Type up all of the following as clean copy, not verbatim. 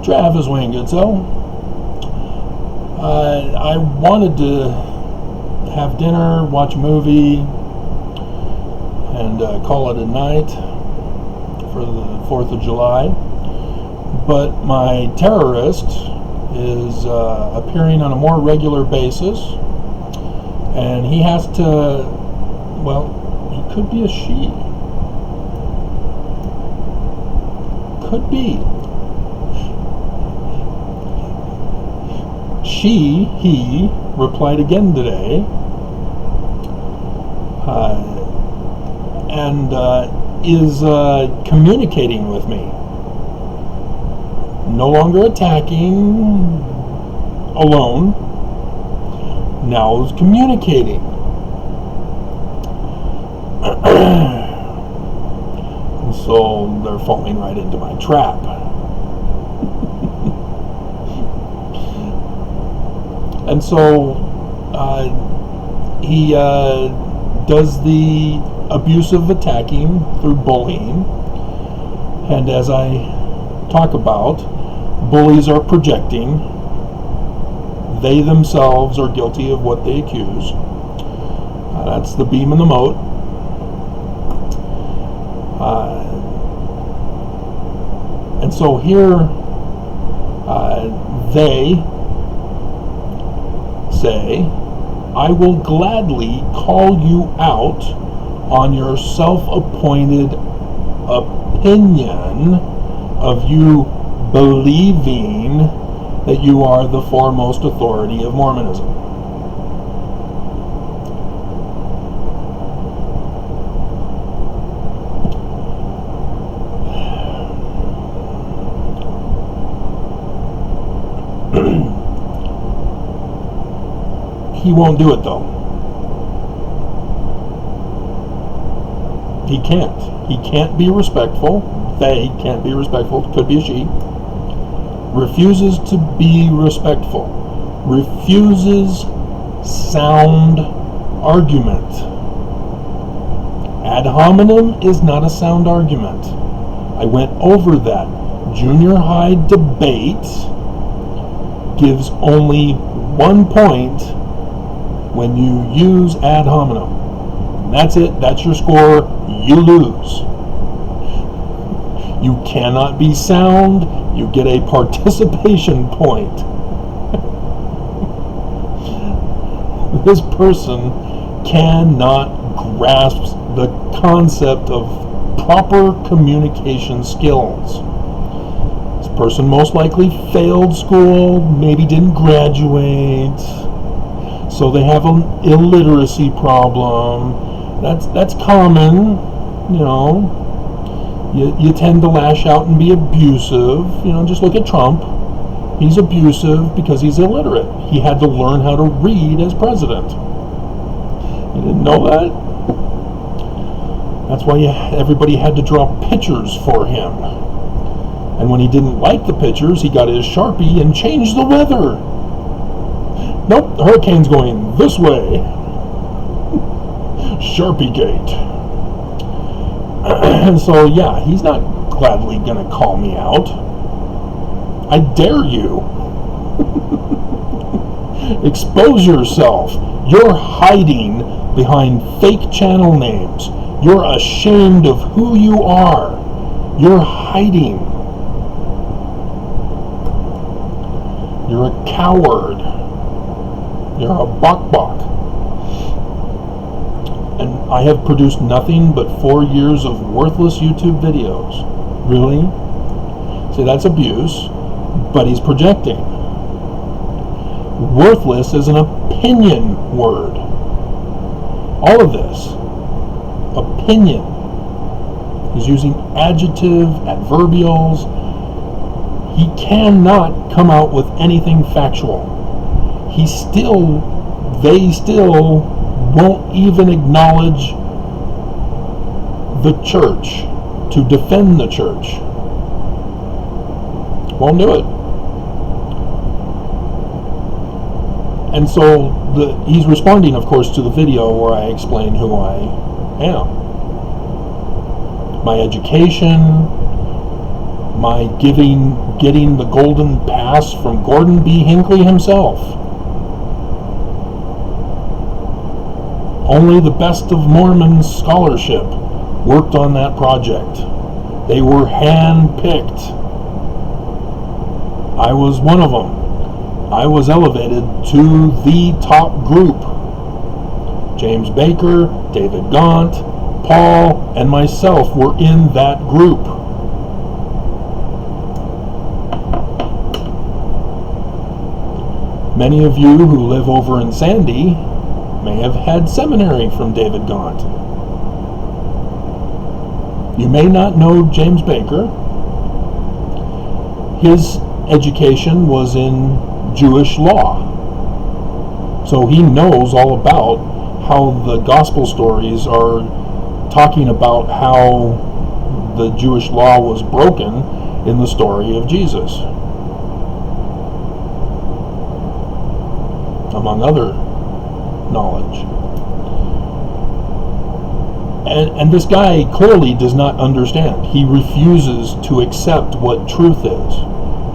Travis Wayne Goodso. I wanted to have dinner, watch a movie, and call it a night for the 4th of July. But my terrorist is appearing on a more regular basis, and he has to, well, he could be a she. Could be. He replied again today, and is communicating with me. No longer attacking alone, now is communicating. And so they're falling right into my trap. And so he does the abusive attacking through bullying. And as I talk about, bullies are projecting. They themselves are guilty of what they accuse. That's the beam in the moat. And so here they say, I will gladly call you out on your self-appointed opinion of you believing that you are the foremost authority of Mormonism. He won't do it though. He can't. He can't be respectful. They can't be respectful. Could be a she. Refuses to be respectful. Refuses sound argument. Ad hominem is not a sound argument. I went over that. Junior high debate gives only 1 point when you use ad hominem. That's it. That's your score. You lose. You cannot be sound. You get a participation point. This person cannot grasp the concept of proper communication skills. This person most likely failed school, maybe didn't graduate, so they have an illiteracy problem. That's common, you know. You tend to lash out and be abusive. You know, just look at Trump. He's abusive because he's illiterate. He had to learn how to read as president. You didn't know that? That's why everybody had to draw pictures for him. And when he didn't like the pictures, he got his Sharpie and changed the weather. Nope, the hurricane's going this way. Sharpie gate. And so, yeah, he's not gladly going to call me out. I dare you. Expose yourself. You're hiding behind fake channel names. You're ashamed of who you are. You're hiding. You're a coward. You're a bok-bok. And I have produced nothing but 4 years of worthless YouTube videos. Really? See, that's abuse, but he's projecting. Worthless is an opinion word. All of this. Opinion. He's using adjective, adverbials. He cannot come out with anything factual. They still won't even acknowledge the church to defend the church. Won't do it. And so he's responding, of course, to the video where I explain who I am. My education, my getting the golden pass from Gordon B. Hinckley himself. Only the best of Mormon scholarship worked on that project. They were hand-picked. I was one of them. I was elevated to the top group. James Baker, David Gaunt, Paul, and myself were in that group. Many of you who live over in Sandy may have had seminary from David Gaunt. You may not know James Baker. His education was in Jewish law. So he knows all about how the gospel stories are talking about how the Jewish law was broken in the story of Jesus, among other knowledge. And this guy clearly does not understand. He refuses to accept what truth is.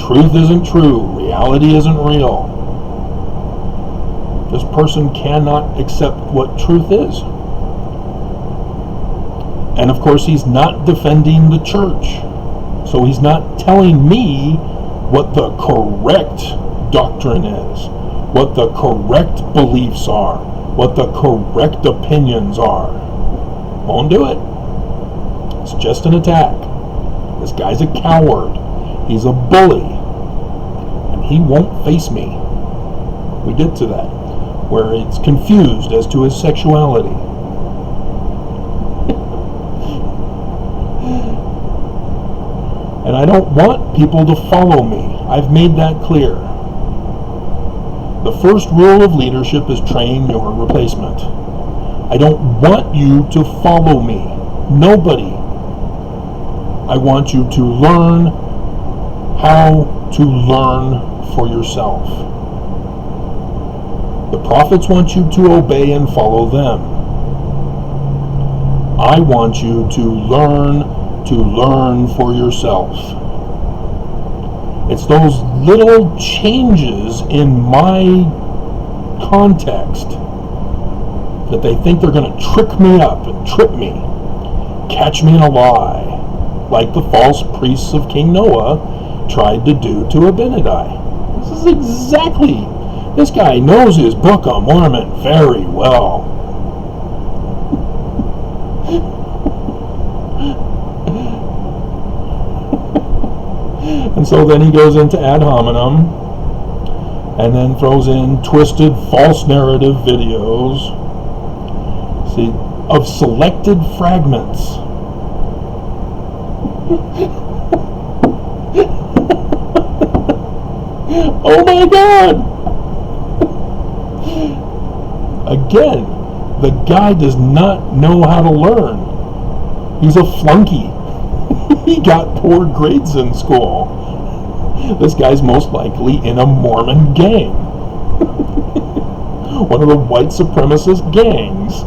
Truth isn't true. Reality isn't real. This person cannot accept what truth is. And of course, he's not defending the church. So he's not telling me what the correct doctrine is, what the correct beliefs are, what the correct opinions are. Won't do it. It's just an attack. This guy's a coward. He's a bully. And he won't face me. We get to that, where it's confused as to his sexuality. And I don't want people to follow me. I've made that clear. The first rule of leadership is train your replacement. I don't want you to follow me. Nobody. I want you to learn how to learn for yourself. The prophets want you to obey and follow them. I want you to learn for yourself. It's those little changes in my context that they think they're going to trick me up and trip me, catch me in a lie, like the false priests of King Noah tried to do to Abinadi. This is exactly, this guy knows his Book of Mormon very well. And so then he goes into ad hominem and then throws in twisted false narrative videos, see, of selected fragments. Oh my God! Again, the guy does not know how to learn. He's a flunky. He got poor grades in school. This guy's most likely in a Mormon gang. One of the white supremacist gangs.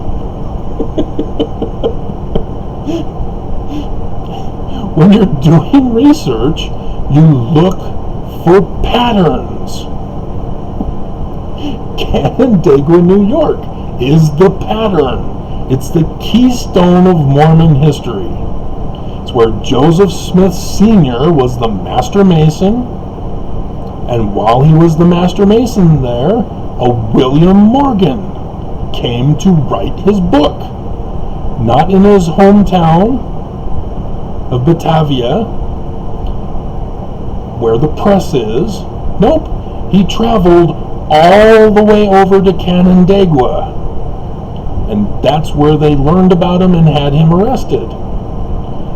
When you're doing research, you look for patterns. Canandaigua, New York is the pattern. It's the keystone of Mormon history. It's where Joseph Smith Sr. was the master mason, and while he was the master mason there, a William Morgan came to write his book. Not in his hometown of Batavia, where the press is. Nope, he traveled all the way over to Canandaigua, and that's where they learned about him and had him arrested.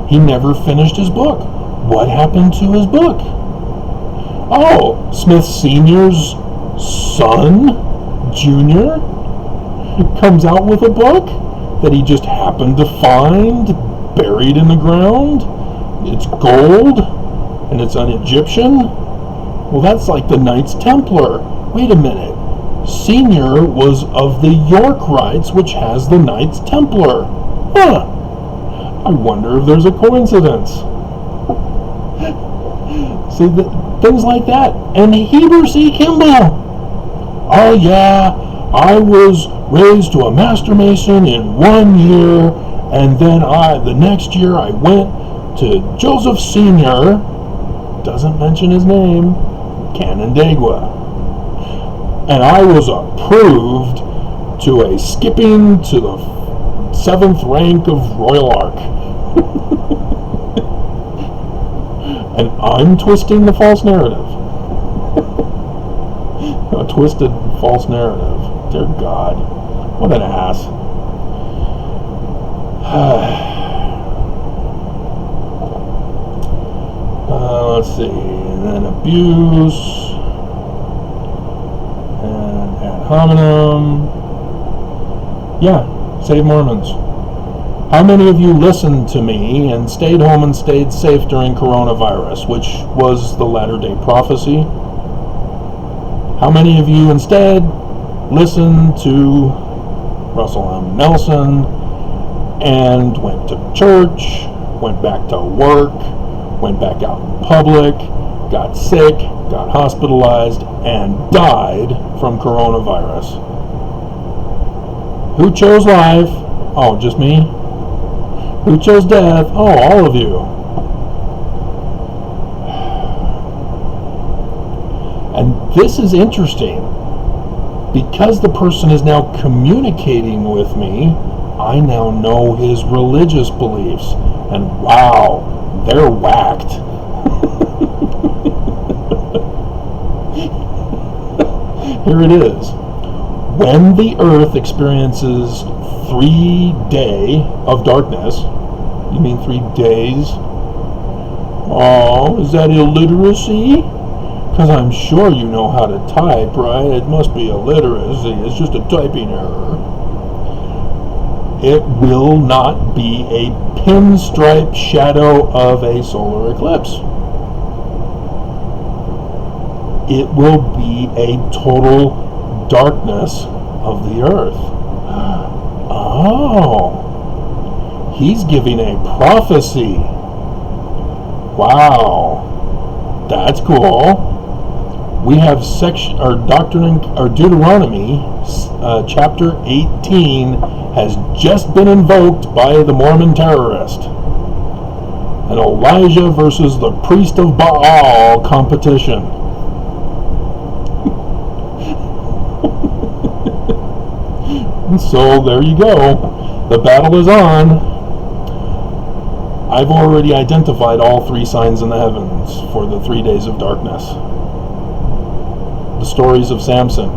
He never finished his book. What happened to his book? Oh, Smith Sr.'s son, Jr., comes out with a book that he just happened to find buried in the ground. It's gold, and it's an Egyptian. Well, that's like the Knights Templar. Wait a minute. Senior was of the York Rites, which has the Knights Templar. Huh. I wonder if there's a coincidence. See, things like that. And Heber C. Kimball. Oh yeah, I was raised to a master mason in 1 year, and then the next year I went to Joseph Sr., doesn't mention his name, Canandaigua, and I was approved to a skipping to the 7th rank of Royal Ark. And I'm twisting the false narrative. A twisted false narrative. Dear God, what an ass. Let's see, and then abuse, and ad hominem. Yeah, save Mormons. How many of you listened to me and stayed home and stayed safe during coronavirus, which was the latter-day prophecy? How many of you instead listened to Russell M. Nelson and went to church, went back to work, went back out in public, got sick, got hospitalized, and died from coronavirus? Who chose life? Oh, just me? Who chose death? Oh, all of you. And this is interesting. Because the person is now communicating with me, I now know his religious beliefs. And wow, they're whacked. Here it is. When the earth experiences 3 days of darkness, you mean 3 days? Oh, is that illiteracy? Because I'm sure you know how to type, right? It must be illiteracy. It's just a typing error. It will not be a pinstripe shadow of a solar eclipse. It will be a total darkness of the earth. Oh, he's giving a prophecy. Wow, that's cool. We have Deuteronomy chapter 18 has just been invoked by the Mormon terrorist. An Elijah versus the priest of Baal competition. And so there you go. The battle is on. I've already identified all 3 signs in the heavens for the 3 days of darkness. The stories of Samson.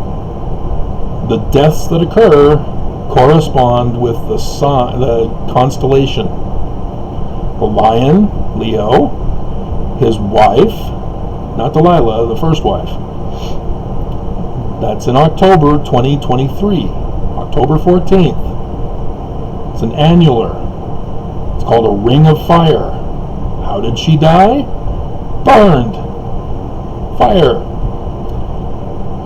The deaths that occur correspond with the constellation. The lion, Leo, his wife, not Delilah, the first wife. That's in October 2023. October 14th. It's an annular. It's called a ring of fire. How did she die? Burned. Fire.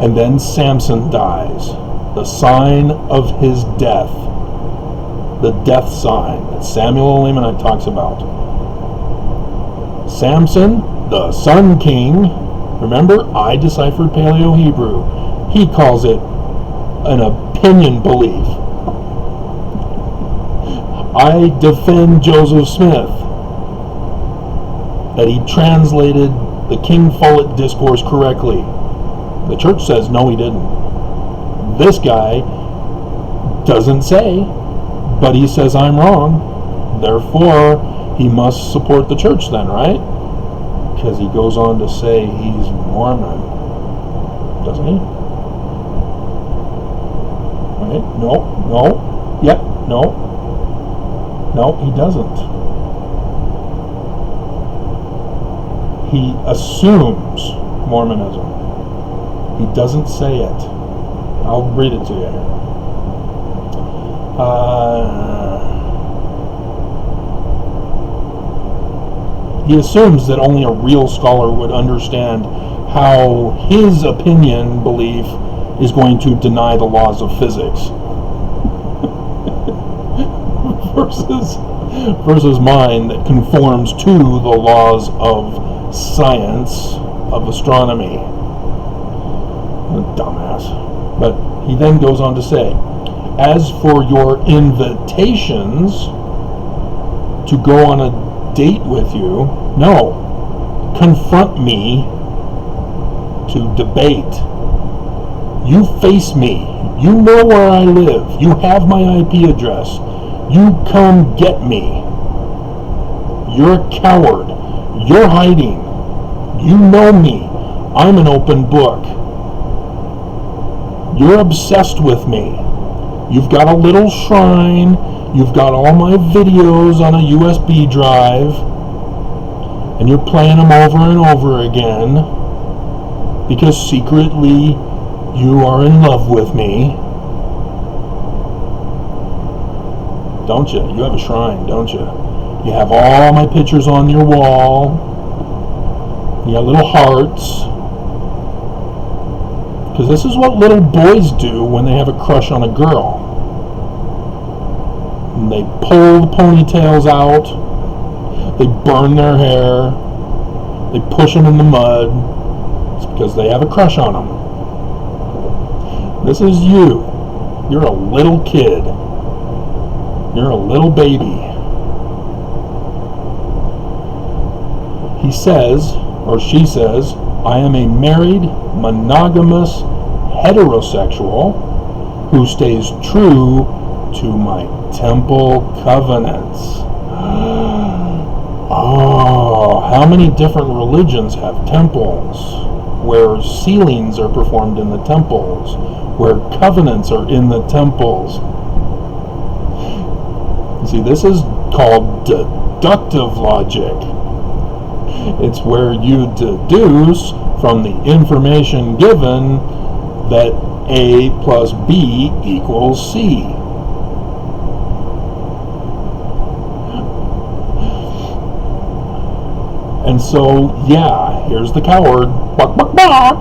And then Samson dies. The sign of his death. The death sign that Samuel Elamanite talks about. Samson, the Sun King. Remember, I deciphered Paleo-Hebrew. He calls it an opinion belief. I defend Joseph Smith, that he translated the King Follett discourse correctly. The church says no, he didn't. This guy doesn't say, but he says I'm wrong. Therefore, he must support the church then, right? Because he goes on to say he's Mormon, doesn't he? Right? No, he doesn't. He assumes Mormonism. He doesn't say it. I'll read it to you here. He assumes that only a real scholar would understand how his opinion belief is going to deny the laws of physics versus mine that conforms to the laws of science of astronomy. Dumbass. But he then goes on to say, as for your invitations to go on a date with you, no. Confront me to debate. You face me. You know where I live. You have my IP address. You come get me. You're a coward. You're hiding. You know me. I'm an open book. You're obsessed with me. You've got a little shrine. You've got all my videos on a USB drive. And you're playing them over and over again. Because secretly you are in love with me. Don't you? You have a shrine, don't you? You have all my pictures on your wall. You got little hearts. Because this is what little boys do when they have a crush on a girl. And they pull the ponytails out. They burn their hair. They push them in the mud. It's because they have a crush on them. This is you. You're a little kid. You're a little baby. He says, or she says, I am a married, monogamous, heterosexual who stays true to my temple covenants. Oh, how many different religions have temples where sealings are performed in the temples, where covenants are in the temples? See, this is called deductive logic. It's where you deduce from the information given that A plus B equals C. And so, yeah, here's the coward. Bark, bark, bark.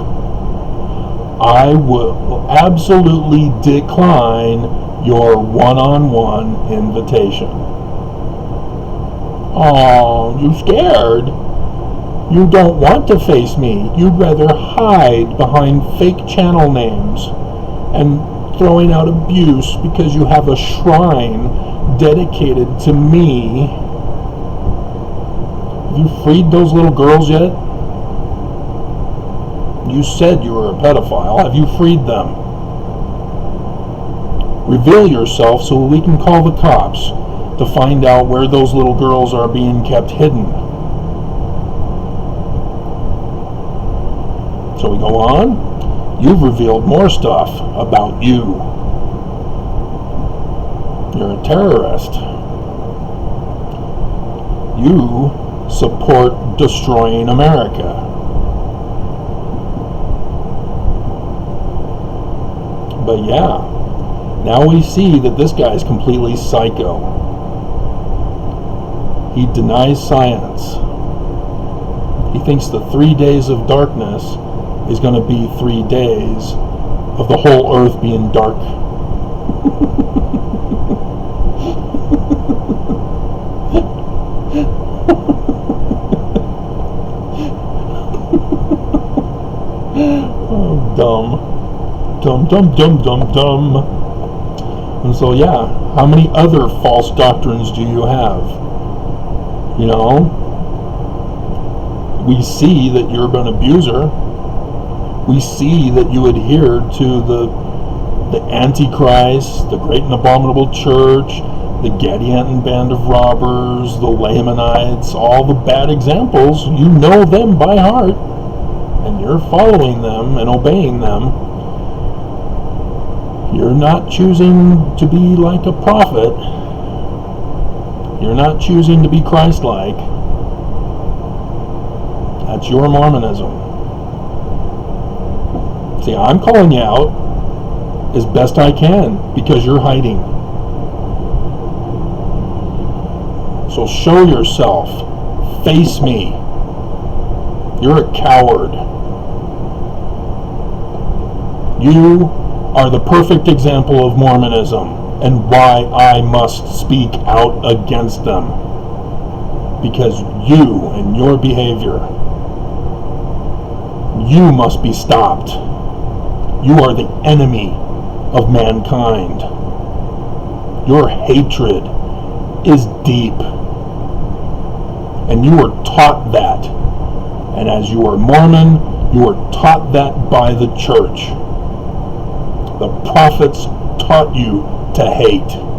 I will absolutely decline your one-on-one invitation. Oh, you scared? You don't want to face me. You'd rather hide behind fake channel names and throwing out abuse because you have a shrine dedicated to me. Have you freed those little girls yet? You said you were a pedophile. Have you freed them? Reveal yourself so we can call the cops to find out where those little girls are being kept hidden. So we go on. You've revealed more stuff about you. You're a terrorist. You support destroying America. But yeah, now we see that this guy's completely psycho. He denies science. He thinks the 3 days of darkness is going to be 3 days of the whole earth being dark. Oh, dumb. Dumb, dumb, dumb, dumb, dumb. And so, yeah, how many other false doctrines do you have? You know, we see that you're an abuser. We see that you adhere to the Antichrist, the Great and Abominable Church, the Gadianton Band of Robbers, the Lamanites, all the bad examples. You know them by heart, and you're following them and obeying them. You're not choosing to be like a prophet. You're not choosing to be Christ-like. That's your Mormonism. See, I'm calling you out as best I can because you're hiding. So show yourself. Face me. You're a coward. You are the perfect example of Mormonism and why I must speak out against them. Because you and your behavior You must be stopped. You are the enemy of mankind. Your hatred is deep. And you are taught that. And as you are Mormon, you are taught that by the church. The prophets taught you to hate.